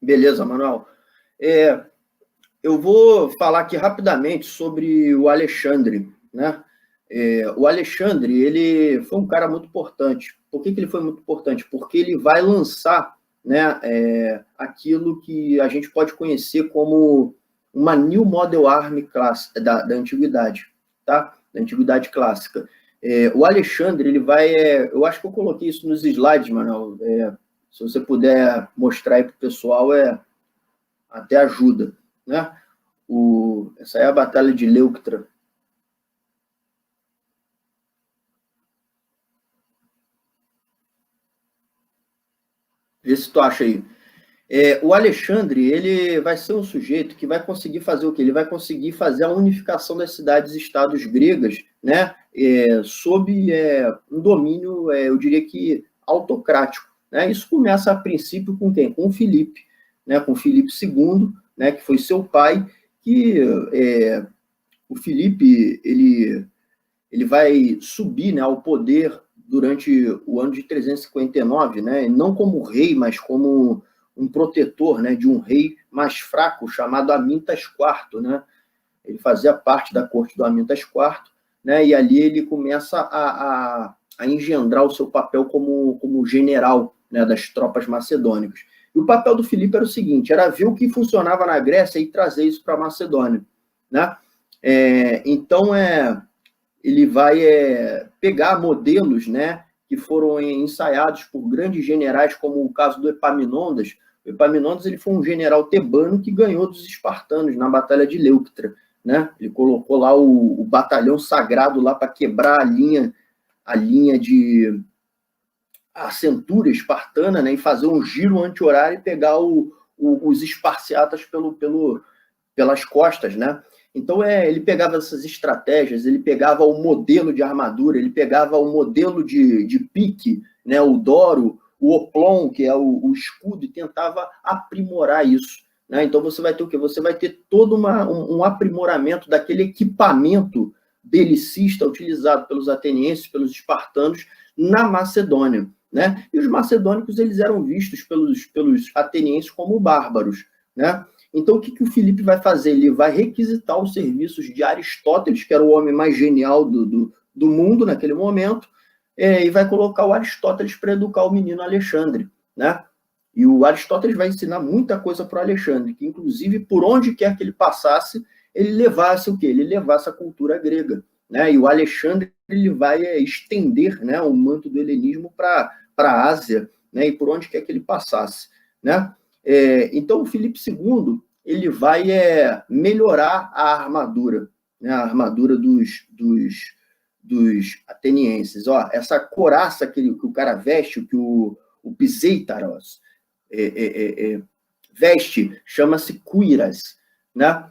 Beleza, Manuel. É, eu vou falar aqui rapidamente sobre o Alexandre, né? O Alexandre, ele foi um cara muito importante. Por que ele foi muito importante? Porque ele vai lançar, né, aquilo que a gente pode conhecer como uma New Model Army da antiguidade, tá? Da antiguidade clássica. O Alexandre, ele vai... eu acho que eu coloquei isso nos slides, Manuel. Se você puder mostrar aí para o pessoal, até ajuda, né? Essa é a Batalha de Leuctra. Vê se tu acha aí. O Alexandre, ele vai ser um sujeito que vai conseguir fazer o quê? Ele vai conseguir fazer a unificação das cidades-estados gregas, né? Sob um domínio, eu diria que autocrático, né? Isso começa a princípio com quem? Com o Filipe, né? Com Filipe II, né? Que foi seu pai, que o Filipe, ele vai subir, né, ao poder durante o ano de 359, né, não como rei, mas como um protetor, né, de um rei mais fraco chamado Amintas IV, né? Ele fazia parte da corte do Amintas IV, né, e ali ele começa a engendrar o seu papel como general, né, das tropas macedônicas. E o papel do Filipe era o seguinte, era ver o que funcionava na Grécia e trazer isso para a Macedônia, né? Então, ele vai pegar modelos, né, que foram ensaiados por grandes generais, como o caso do Epaminondas. O Epaminondas, ele foi um general tebano que ganhou dos espartanos na Batalha de Leuctra, né? Ele colocou lá o batalhão sagrado lá para quebrar a linha de a cintura espartana, né, e fazer um giro anti-horário e pegar os esparciatas pelas costas, né? Então, ele pegava essas estratégias, ele pegava o modelo de armadura, ele pegava o modelo de pique, né, o doro, o oplon, que é o escudo, e tentava aprimorar isso, né? Então, você vai ter o quê? Você vai ter todo um aprimoramento daquele equipamento belicista utilizado pelos atenienses, pelos espartanos, na Macedônia, né? E os macedônicos, eles eram vistos pelos atenienses como bárbaros, né? Então, o que o Filipe vai fazer? Ele vai requisitar os serviços de Aristóteles, que era o homem mais genial do mundo naquele momento, e vai colocar o Aristóteles para educar o menino Alexandre, né? E o Aristóteles vai ensinar muita coisa para o Alexandre, que inclusive por onde quer que ele passasse, ele levasse o quê? Ele levasse a cultura grega, né? E o Alexandre, ele vai estender, né, o manto do helenismo para a Ásia, né? E por onde quer que ele passasse, né? Então, o Filipe II, ele vai melhorar a armadura, né? A armadura dos atenienses. Ó, essa couraça que o cara veste, que o Piseitaros veste, chama-se cuiras, né?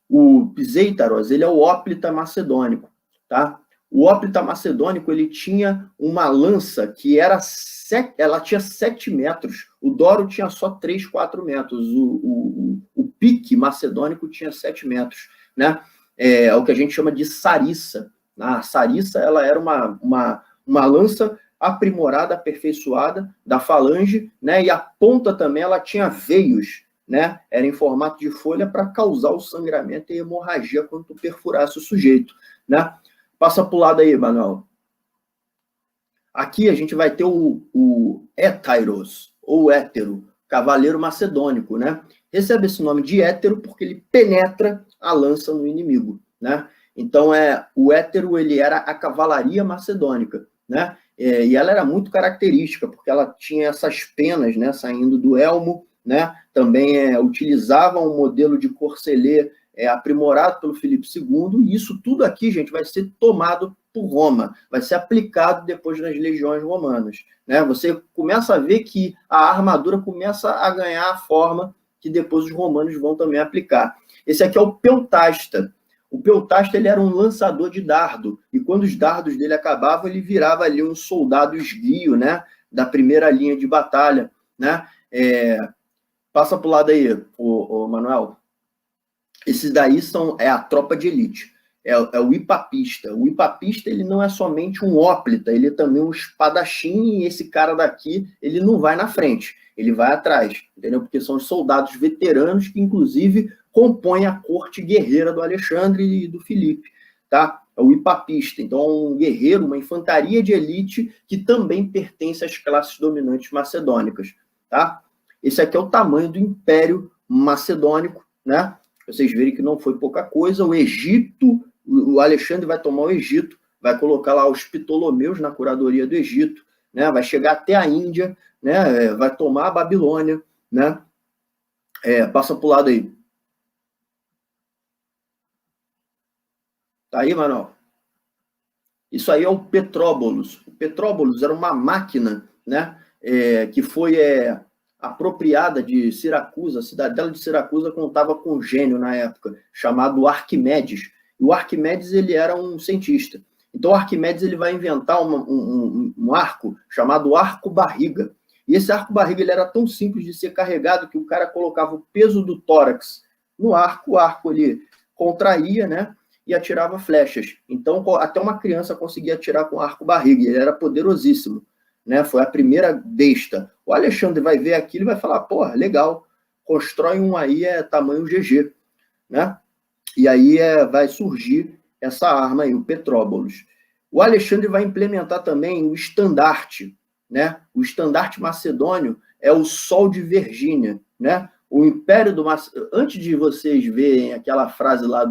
O Piseitaros, ele é o hóplita macedônico, tá? O hóplita macedônico, ele tinha uma lança que ela tinha 7 metros, o doro tinha só 3, 4 metros, o pique macedônico tinha 7 metros, né? É o que a gente chama de sarissa. A sarissa, ela era uma lança aprimorada, aperfeiçoada da falange, né? E a ponta também, ela tinha veios, né? Era em formato de folha para causar o sangramento e hemorragia quando tu perfurasse o sujeito, né? Passa para o lado aí, Manuel. Aqui a gente vai ter o Hétairos, ou hétero, cavaleiro macedônico, né? Recebe esse nome de hétero porque ele penetra a lança no inimigo, né? Então, o hétero, ele era a cavalaria macedônica, né? E ela era muito característica, porque ela tinha essas penas, né, saindo do elmo, né? Também utilizava um modelo de corcelê aprimorado pelo Filipe II, e isso tudo aqui, gente, vai ser tomado por Roma, vai ser aplicado depois nas legiões romanas, né? Você começa a ver que a armadura começa a ganhar a forma que depois os romanos vão também aplicar. Esse aqui é o Peutasta. O Peutasta, ele era um lançador de dardo, e quando os dardos dele acabavam, ele virava ali um soldado esguio, né, da primeira linha de batalha, né? Passa para o lado aí, o Manuel. Esses daí são a tropa de elite. é o hipapista. O hipapista, ele não é somente um hóplita, ele é também um espadachim, e esse cara daqui, ele não vai na frente, ele vai atrás, entendeu? Porque são os soldados veteranos que, inclusive, compõem a corte guerreira do Alexandre e do Filipe, tá? É o hipapista, então é um guerreiro, uma infantaria de elite que também pertence às classes dominantes macedônicas, tá? Esse aqui é o tamanho do Império Macedônico, né? Vocês verem que não foi pouca coisa. O Egito, o Alexandre vai tomar o Egito, vai colocar lá os Ptolomeus na curadoria do Egito, né? Vai chegar até a Índia, né? Vai tomar a Babilônia, né? Passa para o lado aí. Tá aí, Manuel? Isso aí é o Petróbolos. O Petróbolos era uma máquina, né? Que foi apropriada de Siracusa. A cidadela de Siracusa contava com um gênio na época, chamado Arquimedes. E o Arquimedes, ele era um cientista. Então, o Arquimedes, ele vai inventar um arco chamado arco-barriga. E esse arco-barriga, ele era tão simples de ser carregado que o cara colocava o peso do tórax no arco, o arco ele contraía, né? E atirava flechas. Então, até uma criança conseguia atirar com arco-barriga. Ele era poderosíssimo, né? Foi a primeira besta. O Alexandre vai ver aquilo e vai falar, porra, legal, constrói um aí, tamanho GG, né? E aí vai surgir essa arma aí, o Petróbolos. O Alexandre vai implementar também o estandarte, né? O estandarte macedônio é o Sol de Virgínia, né? O Império do antes de vocês verem aquela frase lá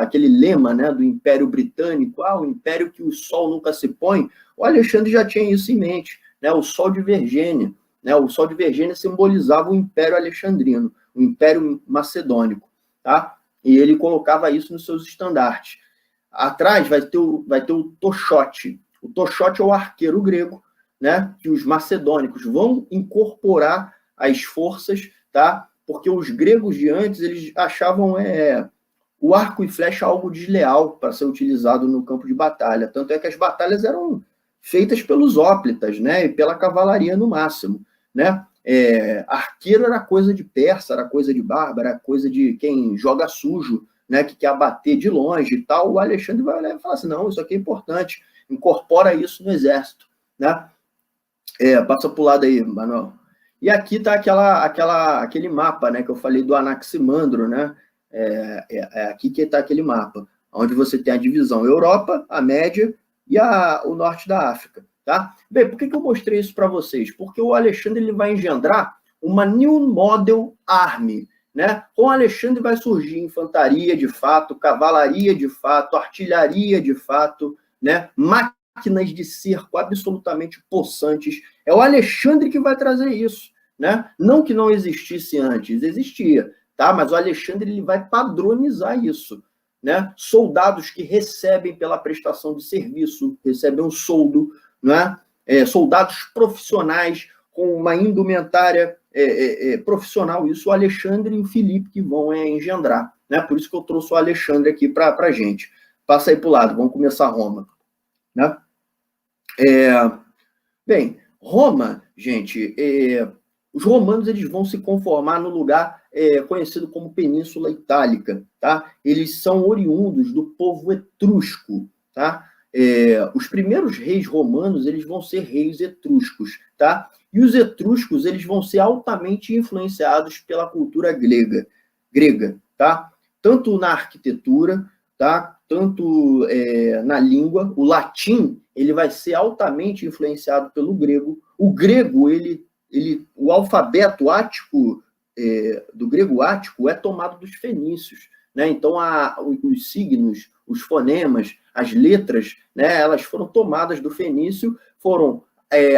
aquele lema, né, do Império Britânico, o império que o sol nunca se põe, o Alexandre já tinha isso em mente, né, o Sol de Virgínia, né? O Sol de Virgínia simbolizava o Império Alexandrino, o Império Macedônico, tá? E ele colocava isso nos seus estandartes. Atrás vai ter o tochote. O tochote é o arqueiro grego, né, que os macedônicos vão incorporar as forças, tá? Porque os gregos de antes, eles achavam o arco e flecha algo desleal para ser utilizado no campo de batalha. Tanto é que as batalhas eram feitas pelos hóplitas, né? E pela cavalaria no máximo, né? Arqueiro era coisa de persa, era coisa de bárbaro, era coisa de quem joga sujo, né? Que quer abater de longe e tal. O Alexandre vai olhar e falar assim, não, isso aqui é importante, incorpora isso no exército, né? Passa para o lado aí, Manuel. E aqui está aquele mapa, né, que eu falei do Anaximandro, né? Aqui que está aquele mapa, onde você tem a divisão Europa, a Média e o norte da África, tá? Bem, por que eu mostrei isso para vocês? Porque o Alexandre ele vai engendrar uma New Model Army, né? Com o Alexandre vai surgir infantaria de fato, cavalaria de fato, artilharia de fato, né? Máquinas de cerco absolutamente possantes. É o Alexandre que vai trazer isso, né? Não que não existisse antes, existia, tá? Mas o Alexandre ele vai padronizar isso, né? Soldados que recebem pela prestação de serviço, recebem um soldo, né? Soldados profissionais com uma indumentária profissional. Isso o Alexandre e o Filipe que vão engendrar, né? Por isso que eu trouxe o Alexandre aqui para a gente. Passa aí para o lado, vamos começar Roma, né? Bem, Roma, gente, os romanos eles vão se conformar no lugar conhecido como Península Itálica, tá? Eles são oriundos do povo etrusco, tá? Os primeiros reis romanos eles vão ser reis etruscos, tá? E os etruscos eles vão ser altamente influenciados pela cultura grega, tá? Tanto na arquitetura, tá? Tanto na língua, o latim ele vai ser altamente influenciado pelo grego. O grego, o alfabeto ático do grego ático é tomado dos fenícios, né? Então os signos, os fonemas, as letras, né? Elas foram tomadas do fenício, foram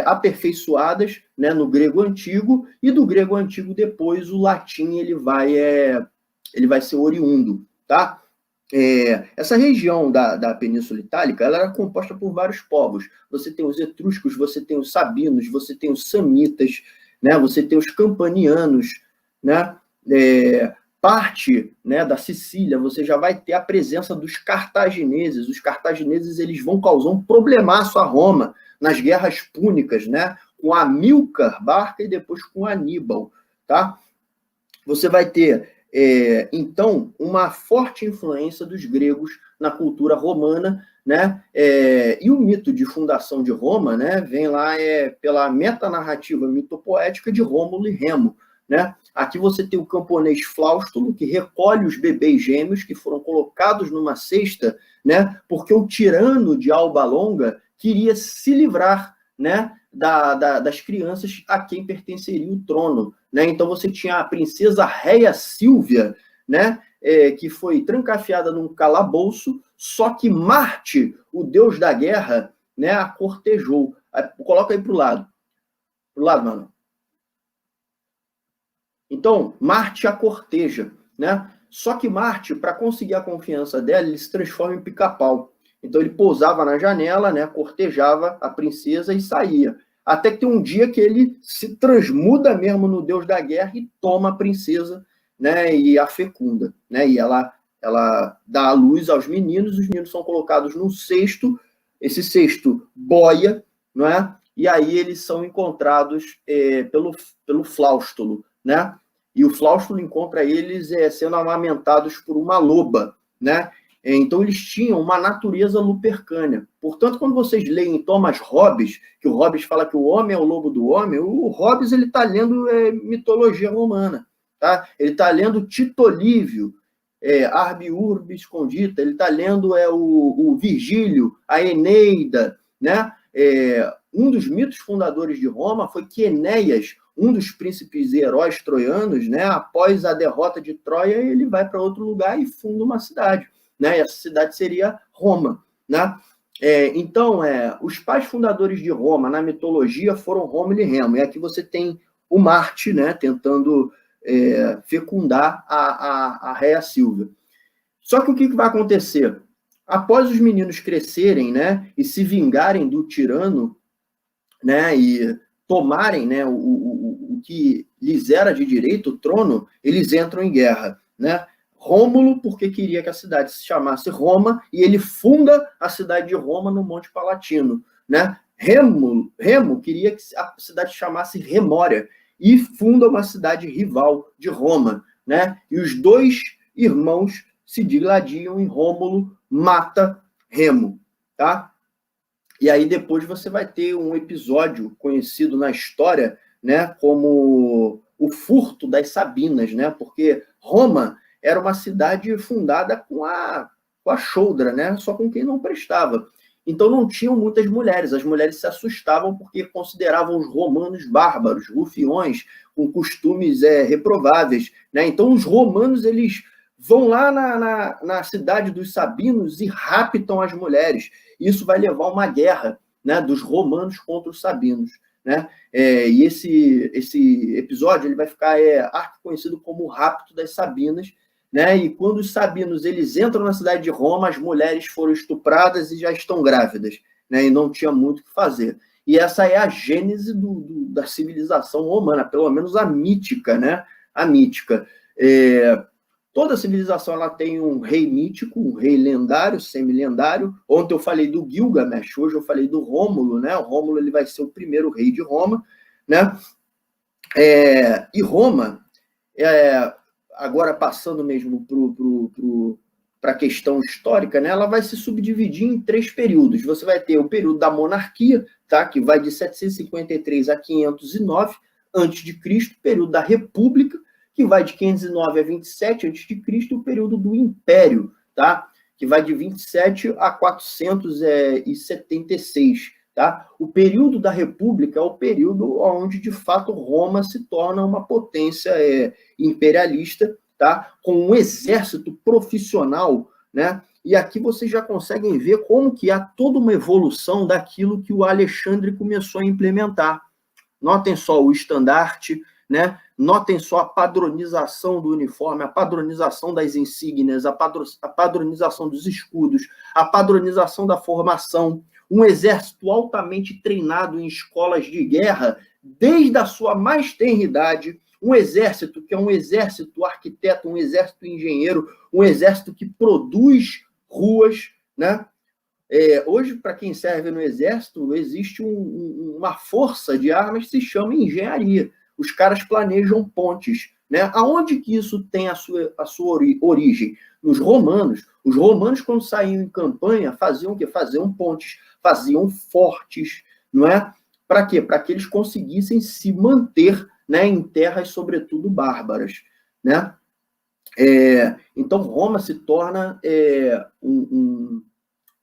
aperfeiçoadas, né? No grego antigo, e do grego antigo depois o latim ele vai ser oriundo, tá? Essa região da Península Itálica ela era composta por vários povos. Você tem os etruscos, você tem os sabinos, você tem os samitas, né? Você tem os campanianos, né? Parte, né, da Sicília, você já vai ter a presença dos cartagineses. Os cartagineses eles vão causar um problemaço a Roma nas guerras púnicas, né? Com Amílcar Barca e depois com Aníbal, tá? Você vai ter então, uma forte influência dos gregos na cultura romana, né? E o mito de fundação de Roma, né, vem lá pela metanarrativa mitopoética de Rômulo e Remo, né? Aqui você tem o camponês Fláustulo, que recolhe os bebês gêmeos que foram colocados numa cesta, né, porque o tirano de Alba Longa queria se livrar, né, das crianças a quem pertenceria o trono, né? Então você tinha a princesa Réia Sílvia, né, que foi trancafiada num calabouço, só que Marte, o deus da guerra, né, a cortejou. Coloca aí pro lado, mano. Então, Marte a corteja, né? Só que Marte, para conseguir a confiança dela, ele se transforma em pica-pau. Então ele pousava na janela, né, cortejava a princesa e saía. Até que tem um dia que ele se transmuda mesmo no deus da guerra e toma a princesa, né, e a fecunda, né? E ela dá a luz aos meninos, os meninos são colocados num cesto, esse cesto boia, não é? E aí eles são encontrados pelo Fláustulo, né? E o Fláustulo encontra eles sendo amamentados por uma loba, né? Então eles tinham uma natureza lupercânia. Portanto, quando vocês leem Thomas Hobbes, que o Hobbes fala que o homem é o lobo do homem, o Hobbes ele está lendo mitologia romana, tá? Ele está lendo Tito Livio, Arbi Urbis Condita, ele está lendo o Virgílio, a Eneida, né? Um dos mitos fundadores de Roma foi que Enéas, um dos príncipes e heróis troianos, né, após a derrota de Troia, ele vai para outro lugar e funda uma cidade, né? E essa cidade seria Roma, né? Então, os pais fundadores de Roma na mitologia foram Rômulo e Remo. E aqui você tem o Marte, né, tentando fecundar a Réia Sílvia. Só que o que vai acontecer? Após os meninos crescerem, né, e se vingarem do tirano, né, e tomarem, né, o que lhes era de direito, o trono, eles entram em guerra, né? Rômulo, porque queria que a cidade se chamasse Roma, e ele funda a cidade de Roma no Monte Palatino, né? Remo queria que a cidade se chamasse Remória, e funda uma cidade rival de Roma, né? E os dois irmãos se digladiam, e Rômulo mata Remo, tá? E aí depois você vai ter um episódio conhecido na história, né, como o furto das Sabinas, né? Porque Roma era uma cidade fundada com a choudra, né? Só com quem não prestava. Então não tinham muitas mulheres. As mulheres se assustavam porque consideravam os romanos bárbaros, rufiões, com costumes reprováveis, né? Então os romanos eles vão lá na cidade dos Sabinos e raptam as mulheres. Isso vai levar a uma guerra, né, dos romanos contra os Sabinos, né? E esse episódio ele vai ficar conhecido como o Rapto das Sabinas, né? E quando os Sabinos eles entram na cidade de Roma, as mulheres foram estupradas e já estão grávidas, né? E não tinha muito o que fazer. E essa é a gênese da civilização romana, pelo menos a mítica, né? A mítica. Toda civilização ela tem um rei mítico, um rei lendário, semi-lendário. Ontem eu falei do Gilgamesh, hoje eu falei do Rômulo, né? O Rômulo ele vai ser o primeiro rei de Roma, né? E Roma, agora passando mesmo para a questão histórica, né? Ela vai se subdividir em 3 períodos. Você vai ter o período da monarquia, tá? Que vai de 753 a 509 a.C., período da república, que vai de 509 a 27 a.C., e o período do Império, tá? Que vai de 27 a 476, tá? O período da República é o período onde, de fato, Roma se torna uma potência imperialista, tá? Com um exército profissional, né? E aqui vocês já conseguem ver como que há toda uma evolução daquilo que o Alexandre começou a implementar. Notem só o estandarte, né? Notem só a padronização do uniforme, a padronização das insígnias, a padronização dos escudos, a padronização da formação, um exército altamente treinado em escolas de guerra, desde a sua mais tenra idade, um exército que é um exército arquiteto, um exército engenheiro, um exército que produz ruas, né? Hoje, para quem serve no exército, existe uma força de armas que se chama engenharia. Os caras planejam pontes, né? Aonde que isso tem a sua origem? Nos romanos. Os romanos, quando saíam em campanha, faziam o quê? Faziam pontes, faziam fortes, não é? Para quê? Para que eles conseguissem se manter, né, em terras, sobretudo, bárbaras, né? Então, Roma se torna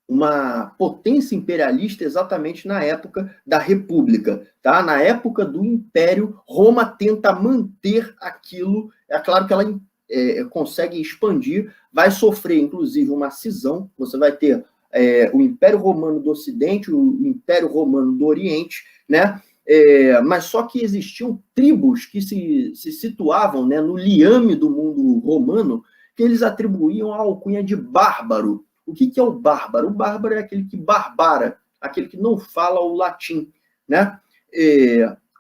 uma potência imperialista exatamente na época da República, tá? Na época do Império, Roma tenta manter aquilo. É claro que ela consegue expandir, vai sofrer, inclusive, uma cisão. Você vai ter o Império Romano do Ocidente, o Império Romano do Oriente, né? Mas só que existiam tribos que se situavam, né, no liame do mundo romano, que eles atribuíam a alcunha de bárbaro. O que é o bárbaro? O bárbaro é aquele que barbara, aquele que não fala o latim, né?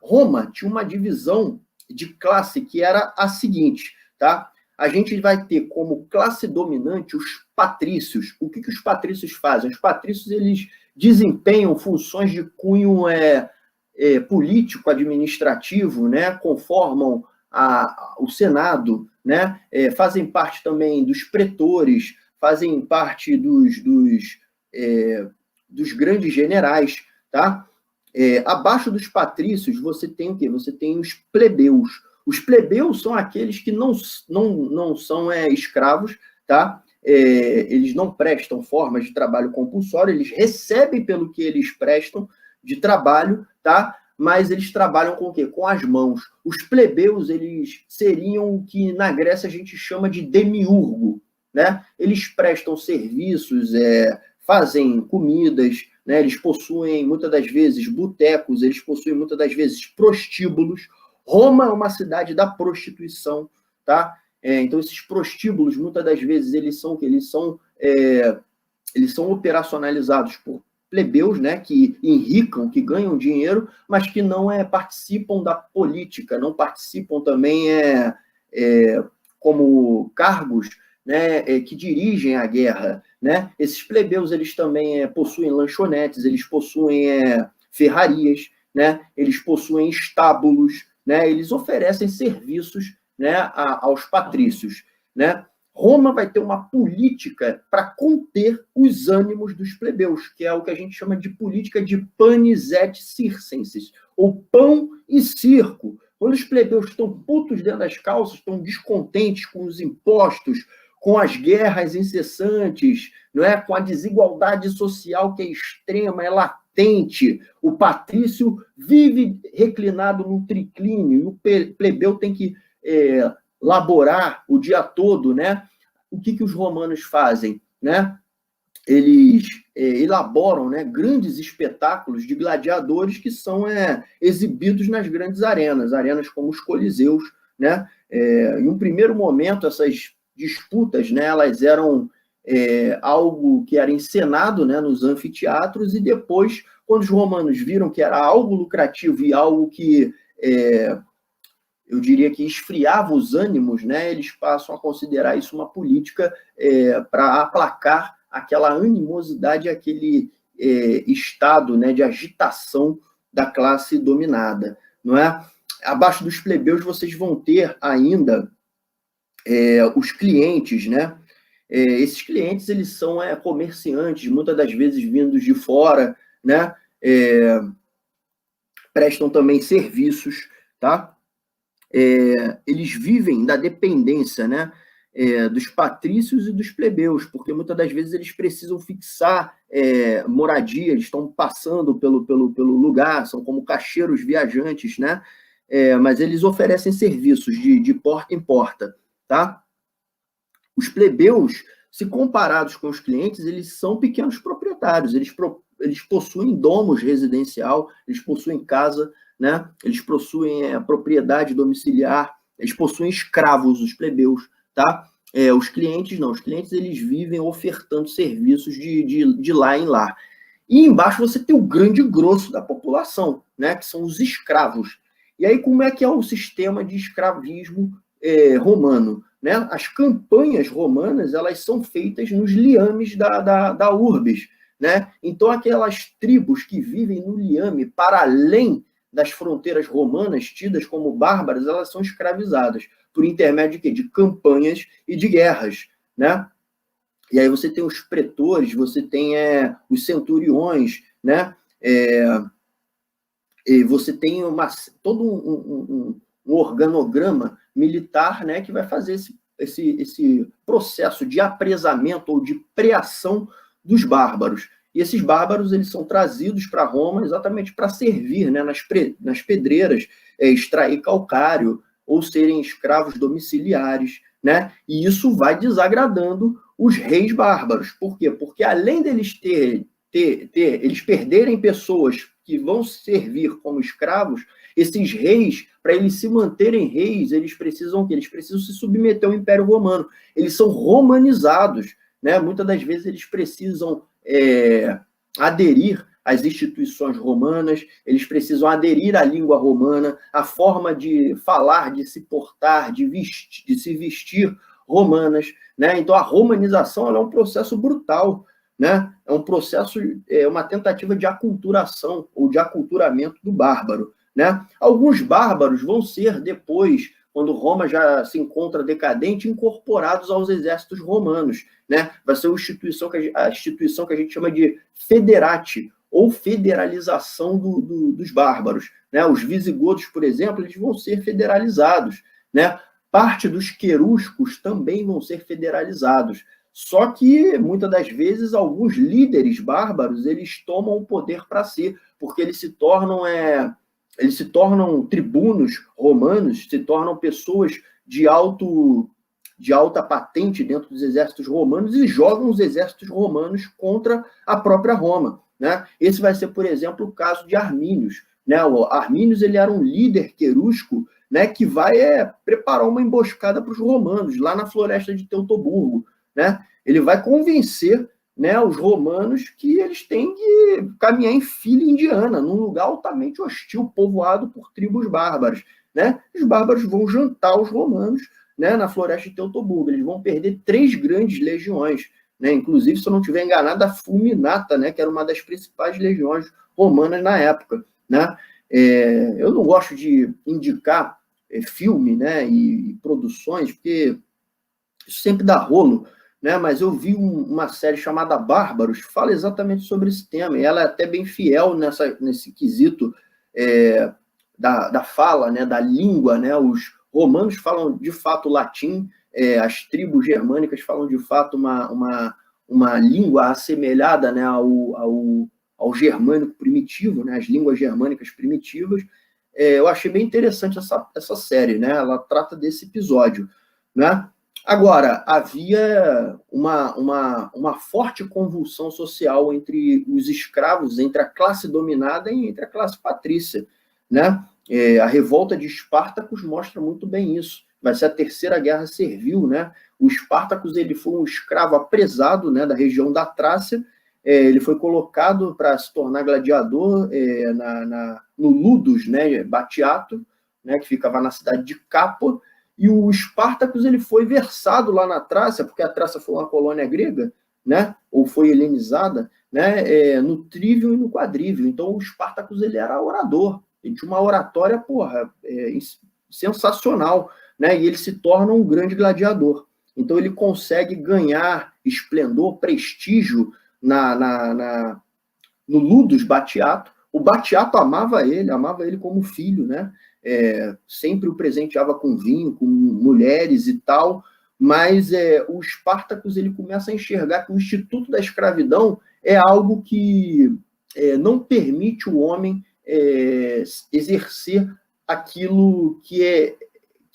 Roma tinha uma divisão de classe que era a seguinte, tá? A gente vai ter como classe dominante os patrícios. O que os patrícios fazem? Os patrícios, eles desempenham funções de cunho político, administrativo, né? Conformam o Senado, né? Fazem parte também dos pretores, fazem parte dos grandes generais, tá? Abaixo dos patrícios, você tem o quê? Você tem os plebeus. Os plebeus são aqueles que não são escravos, tá? Eles não prestam formas de trabalho compulsório, eles recebem pelo que eles prestam de trabalho, tá? Mas eles trabalham com o quê? Com as mãos. Os plebeus, eles seriam o que na Grécia a gente chama de demiurgo, né? Eles prestam serviços, fazem comidas, né? Eles possuem, muitas das vezes, botecos, eles possuem, muitas das vezes, prostíbulos. Roma é uma cidade da prostituição, tá? Então, esses prostíbulos, muitas das vezes, eles são operacionalizados por plebeus, né, que enricam, que ganham dinheiro, mas que não participam da política, não participam também como cargos, né, que dirigem a guerra, né? Esses plebeus, eles também possuem lanchonetes, eles possuem ferrarias, né? Eles possuem estábulos, né? Eles oferecem serviços, né, aos patrícios, né? Roma vai ter uma política para conter os ânimos dos plebeus, que é o que a gente chama de política de panis et circenses, ou pão e circo. Quando os plebeus estão putos dentro das calças, estão descontentes com os impostos, com as guerras incessantes, não é? Com a desigualdade social que é extrema, é latente. O patrício vive reclinado no triclínio, e o plebeu tem que laborar o dia todo, né? O que os romanos fazem, né? Eles elaboram, né, grandes espetáculos de gladiadores que são exibidos nas grandes arenas como os coliseus, né? Em um primeiro momento, essas disputas, né, elas eram algo que era encenado, né, nos anfiteatros, e depois, quando os romanos viram que era algo lucrativo e algo que eu diria que esfriava os ânimos, né? Eles passam a considerar isso uma política para aplacar aquela animosidade, aquele estado, né, de agitação da classe dominada, não é? Abaixo dos plebeus vocês vão ter ainda os clientes, né? Esses clientes, eles são comerciantes, muitas das vezes vindos de fora, né? Prestam também serviços, tá? Eles vivem da dependência, né, dos patrícios e dos plebeus, porque muitas das vezes eles precisam fixar moradia, eles estão passando pelo lugar, são como caixeiros viajantes, né? Mas eles oferecem serviços de porta em porta, tá? Os plebeus, se comparados com os clientes, eles são pequenos proprietários, eles possuem domos residencial, eles possuem casa, né? Eles possuem propriedade domiciliar, eles possuem escravos, os plebeus, tá? Os clientes não, os clientes eles vivem ofertando serviços de lá em lá. E embaixo você tem o grande grosso da população, né? Que são os escravos. E aí como é que é o sistema de escravismo romano, né? As campanhas romanas, elas são feitas nos liames da urbes, né? Então aquelas tribos que vivem no liame para além, das fronteiras romanas, tidas como bárbaras, elas são escravizadas por intermédio de quê? De campanhas e de guerras, né? E aí você tem os pretores, você tem os centuriões, né? E você tem todo um organograma militar, né, que vai fazer esse processo de apresamento ou de preação dos bárbaros. E esses bárbaros, eles são trazidos para Roma exatamente para servir, né, nas pedreiras, extrair calcário ou serem escravos domiciliares, né? E isso vai desagradando os reis bárbaros. Por quê? Porque além deles eles perderem pessoas que vão servir como escravos, esses reis, para eles se manterem reis, eles precisam se submeter ao Império Romano. Eles são romanizados, né? Muitas das vezes eles precisam aderir às instituições romanas, eles precisam aderir à língua romana, à forma de falar, de se portar, de se vestir romanas, né? Então a romanização ela é um processo brutal, né? É um processo, uma tentativa de aculturação ou de aculturamento do bárbaro, né? Alguns bárbaros vão ser depois, quando Roma já se encontra decadente, incorporados aos exércitos romanos, né? Vai ser a instituição que a gente chama de federate, ou federalização dos bárbaros, né? Os visigodos, por exemplo, eles vão ser federalizados, né? Parte dos queruscos também vão ser federalizados. Só que, muitas das vezes, alguns líderes bárbaros, eles tomam o poder para si, porque eles se tornam tribunos romanos, se tornam pessoas de alta patente dentro dos exércitos romanos e jogam os exércitos romanos contra a própria Roma, né? Esse vai ser, por exemplo, o caso de Armínios, né? O Armínios, ele era um líder querusco, né, que vai preparar uma emboscada para os romanos, lá na floresta de Teutoburgo, né? Ele vai convencer, né, os romanos que eles têm que caminhar em fila indiana, num lugar altamente hostil, povoado por tribos bárbaras, né? Os bárbaros vão jantar os romanos, né, na floresta de Teutoburgo. Eles vão perder 3 grandes legiões, né? Inclusive, se eu não estiver enganado, a Fulminata, né, que era uma das principais legiões romanas na época, né? Eu não gosto de indicar filme, né, e produções, porque isso sempre dá rolo, né? Mas eu vi uma série chamada Bárbaros, que fala exatamente sobre esse tema, e ela é até bem fiel nesse quesito da fala, né, da língua, né? Os romanos falam de fato latim, as tribos germânicas falam de fato uma língua assemelhada, né, ao germânico primitivo, né, as línguas germânicas primitivas. Eu achei bem interessante essa série, né? Ela trata desse episódio, né? Agora, havia uma forte convulsão social entre os escravos, entre a classe dominada e entre a classe patrícia, né? A revolta de Espartacus mostra muito bem isso. Vai ser a Terceira Guerra Servil, né? O Espartacus, ele foi um escravo apresado, né, da região da Trácia. Ele foi colocado para se tornar gladiador no Ludus, né, Batiato, né, que ficava na cidade de Capua. E o Espartacus, ele foi versado lá na Trácia, porque a Trácia foi uma colônia grega, né, ou foi helenizada, né, no trívio e no quadrívio. Então, o Espartacus, ele era orador, ele tinha uma oratória, sensacional, né, e ele se torna um grande gladiador. Então, ele consegue ganhar esplendor, prestígio no Ludus Batiato. O Batiato amava ele como filho, né? Sempre o presenteava com vinho, com mulheres e tal, mas o Espartacus, ele começa a enxergar que o instituto da escravidão é algo que não permite o homem exercer aquilo que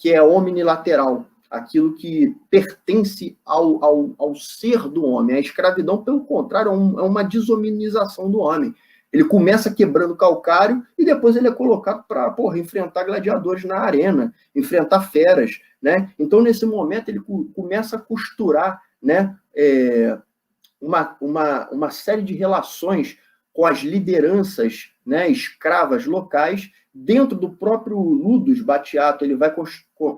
é omnilateral, aquilo que pertence ao ser do homem. A escravidão, pelo contrário, é uma desumanização do homem. Ele começa quebrando calcário e depois ele é colocado para enfrentar gladiadores na arena, enfrentar feras, né? Então, nesse momento, ele começa a costurar, né, uma série de relações com as lideranças, né, escravas locais. Dentro do próprio Ludus Batiato, ele vai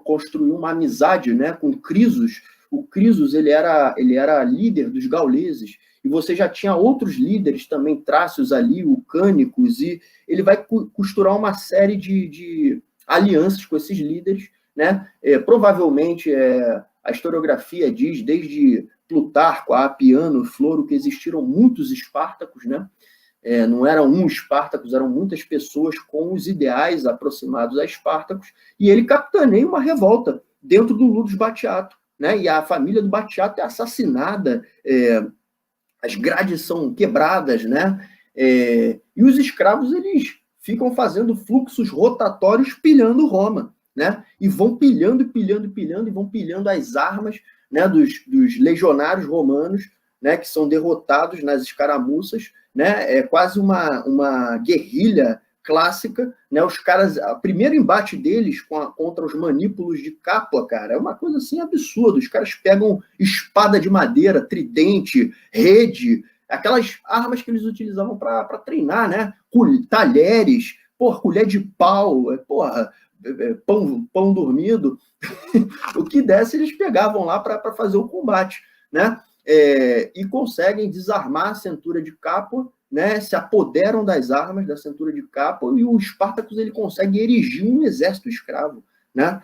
construir uma amizade, né, com Crisos, o Crisos ele era líder dos gauleses, e você já tinha outros líderes também, trácios ali, ucânicos, e ele vai costurar uma série de alianças com esses líderes, né? Provavelmente a historiografia diz, desde Plutarco a Apiano, Floro, que existiram muitos Espartacos, né? Não eram um Espartacos, eram muitas pessoas com os ideais aproximados a Espartacos, e ele capitaneia uma revolta dentro do Ludus Batiato, né? E a família do Batiato é assassinada, as grades são quebradas, né? E os escravos eles ficam fazendo fluxos rotatórios pilhando Roma, né? E vão pilhando, e vão pilhando as armas, né, dos legionários romanos, né, que são derrotados nas escaramuças, né? É quase uma guerrilha clássica, né? Os caras, o primeiro embate deles contra os manípulos de Capua, cara, é uma coisa assim absurda. Os caras pegam espada de madeira, tridente, rede, aquelas armas que eles utilizavam para treinar, né? Talheres, colher de pau, pão dormido, o que desse eles pegavam lá para fazer o combate, né? E conseguem desarmar a cintura de Capua, né? Se apoderam das armas da cintura de Capua, e o Espartacus ele consegue erigir um exército escravo, né?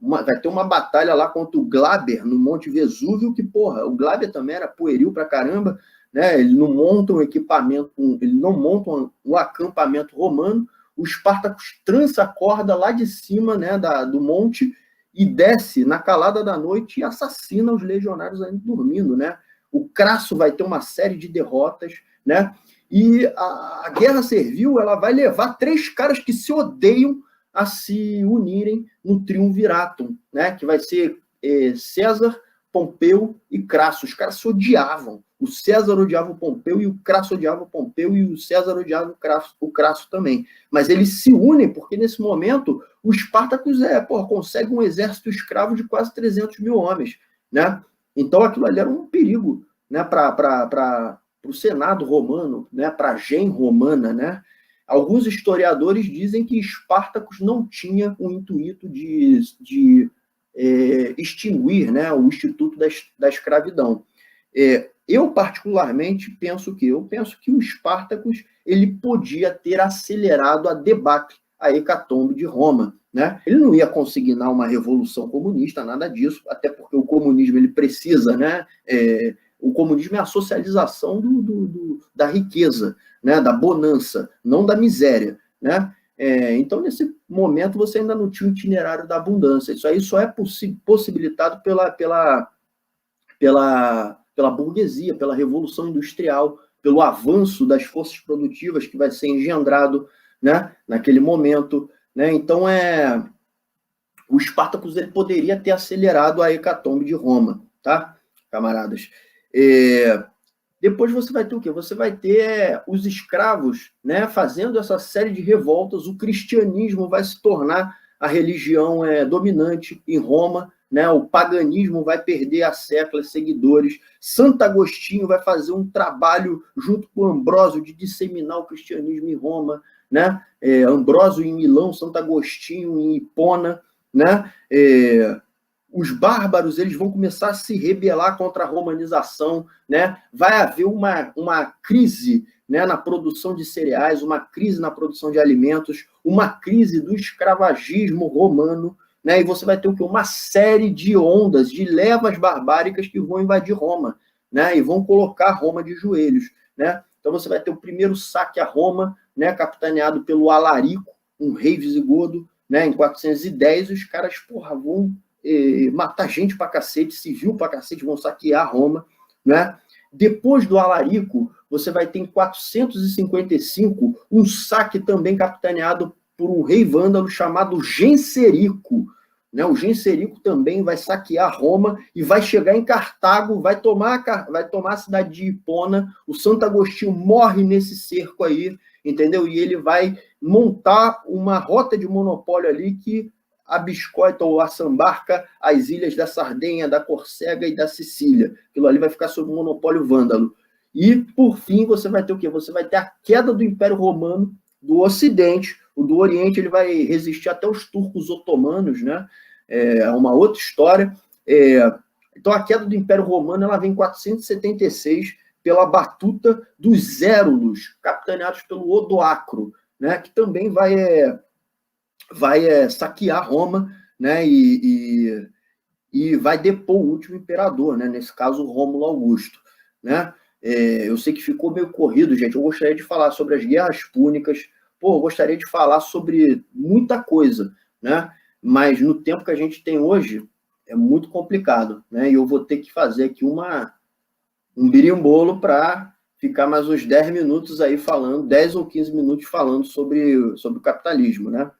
Vai ter uma batalha lá contra o Glaber no Monte Vesúvio, que, o Glaber também era pueril pra caramba, né? Ele não monta um equipamento, ele não monta um acampamento romano. O Espartacus trança a corda lá de cima, né, do monte, e desce na calada da noite e assassina os legionários ainda dormindo, né? O Crasso vai ter uma série de derrotas, né? E a guerra servil ela vai levar 3 caras que se odeiam a se unirem no triunviratum, né? Que vai ser César, Pompeu e Crasso. Os caras se odiavam. O César odiava o Pompeu e o Crasso odiava o Pompeu, e o César odiava o Crasso também. Mas eles se unem porque, nesse momento, o Espartacus consegue um exército escravo de quase 300 mil homens, né? Então, aquilo ali era um perigo, né, para o Senado romano, né, para a gen romana, né? Alguns historiadores dizem que Espartacus não tinha o intuito de extinguir, né, o instituto da escravidão. Eu, particularmente, penso que o Espartacus ele podia ter acelerado a debacle, a hecatombe de Roma, né? Ele não ia consignar uma revolução comunista, nada disso, até porque o comunismo ele precisa, né? O comunismo é a socialização da riqueza, né? Da bonança, não da miséria, né? Então, nesse momento, você ainda não tinha o itinerário da abundância. Isso aí só é possibilitado pela burguesia, pela revolução industrial, pelo avanço das forças produtivas que vai ser engendrado, né, naquele momento, né? Então, o Espartacus ele poderia ter acelerado a hecatombe de Roma, tá, camaradas? Depois você vai ter o quê? Você vai ter os escravos, né, fazendo essa série de revoltas. O cristianismo vai se tornar a religião dominante em Roma, né? O paganismo vai perder a séculos seguidores. Santo Agostinho vai fazer um trabalho junto com Ambrósio de disseminar o cristianismo em Roma, né? Ambrósio em Milão, Santo Agostinho em Hipona, né? Os bárbaros eles vão começar a se rebelar contra a romanização, né? Vai haver uma crise, né, na produção de cereais, uma crise na produção de alimentos, uma crise do escravagismo romano, né? E você vai ter o quê? Uma série de ondas, de levas barbáricas que vão invadir Roma, né? E vão colocar Roma de joelhos, né? Então você vai ter o primeiro saque a Roma, né, capitaneado pelo Alarico, um rei visigodo, né, em 410. Os caras, vão matar gente pra cacete, civil pra cacete, vão saquear Roma, né? Depois do Alarico, você vai ter em 455 um saque também capitaneado por um rei vândalo chamado Genserico, né? O Genserico também vai saquear Roma e vai chegar em Cartago, vai tomar a cidade de Hipona. O Santo Agostinho morre nesse cerco aí, entendeu? E ele vai montar uma rota de monopólio ali que abiscoita ou assambarca as ilhas da Sardenha, da Córcega e da Sicília. Aquilo ali vai ficar sob o monopólio vândalo. E, por fim, você vai ter o quê? Você vai ter a queda do Império Romano do Ocidente. O do Oriente ele vai resistir até os turcos otomanos, né? É uma outra história. Então, a queda do Império Romano ela vem em 476 pela batuta dos Érulos, capitaneados pelo Odoacro, né, que também vai saquear Roma, né, e vai depor o último imperador, né, nesse caso, Rômulo Augusto. Né? Eu sei que ficou meio corrido, gente. Eu gostaria de falar sobre as guerras púnicas, eu gostaria de falar sobre muita coisa, né? Mas no tempo que a gente tem hoje, é muito complicado, né? E eu vou ter que fazer aqui um birimbolo para ficar mais uns 10 minutos aí falando, 10 ou 15 minutos falando sobre o capitalismo, né?